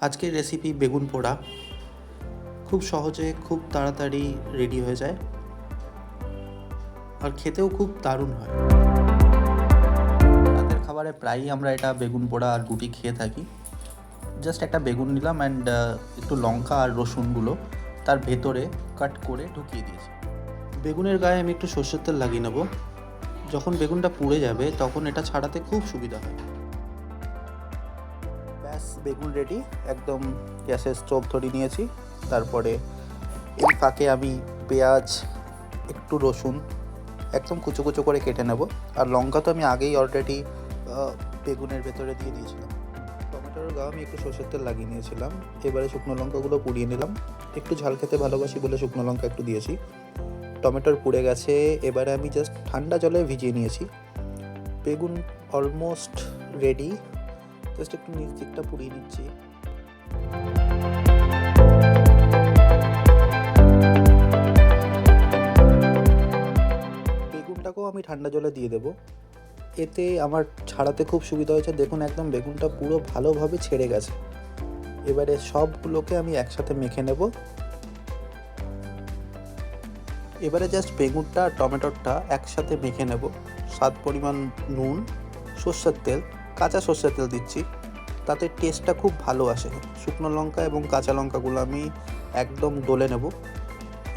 আজকের রেসিপি বেগুন পোড়া। খুব সহজে খুব তাড়াতাড়ি রেডি হয়ে যায় আর খেতেও খুব দারুণ হয়। রাতের খাবারে প্রায়ই আমরা এটা বেগুন পোড়া আর রুটি খেয়ে থাকি। জাস্ট একটা বেগুন নিলাম অ্যান্ড একটু লঙ্কা আর রসুনগুলো তার ভেতরে কাট করে ঢুকিয়ে দিয়েছি। বেগুনের গায়ে আমি একটু সর্ষের তেল লাগিয়ে নেব। যখন বেগুনটা পুড়ে যাবে তখন এটা ছাড়াতে খুব সুবিধা হয়। ব্যাস, বেগুন রেডি। একদম গ্যাসের স্টোভ ধরিয়ে নিয়েছি। তারপরে এই ফাঁকে আমি পেঁয়াজ, একটু রসুন একদম কুচো কুচো করে কেটে নেব। আর লঙ্কা তো আমি আগেই অলরেডি বেগুনের ভেতরে দিয়ে দিয়েছিলাম। টমেটোর গাও আমি একটু সর্ষের তেল লাগিয়ে নিয়েছিলাম। এবারে শুকনো লঙ্কাগুলো পুড়িয়ে নিলাম। একটু ঝাল খেতে ভালোবাসি বলে শুকনো লঙ্কা একটু দিয়েছি। টমেটোর পুড়ে গেছে। এবারে আমি জাস্ট ঠান্ডা জলে ভিজিয়ে নিয়েছি। বেগুন অলমোস্ট রেডি। জাস্ট একটু নিচ দিকটা পুড়িয়ে নিচ্ছি। বেগুনটাকেও আমি ঠান্ডা জলে দিয়ে দেবো। এতে আমার ছাড়াতে খুব সুবিধা হয়েছে। দেখুন, একদম বেগুনটা পুরো ভালোভাবে ছেড়ে গেছে। এবারে সবগুলোকে আমি একসাথে মেখে নেব। এবারে জাস্ট বেগুনটা আর টমেটোটা একসাথে মেখে নেব। স্বাদ পরিমাণ নুন, সর্ষের তেল, কাঁচা সর্ষের তেল দিচ্ছি, তাতে টেস্টটা খুব ভালো আসে। শুকনো লঙ্কা এবং কাঁচা লঙ্কাগুলো আমি একদম ডলে নেব।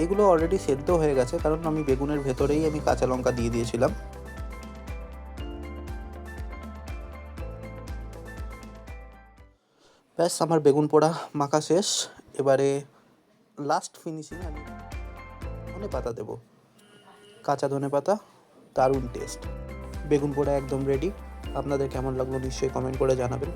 এগুলো অলরেডি সেদ্ধ হয়ে গেছে, কারণ আমি বেগুনের ভেতরেই আমি কাঁচা লঙ্কা দিয়ে দিয়েছিলাম। ব্যাস, আমার বেগুন পোড়া মাখা শেষ। এবারে লাস্ট ফিনিশিং আমি ধনে পাতা দেবো, কাঁচা ধনে পাতা। দারুণ টেস্ট। বেগুন পোড়া একদম রেডি। আপনাদের কেমন লাগলো নিশ্চয়ই কমেন্ট করে জানাবেন।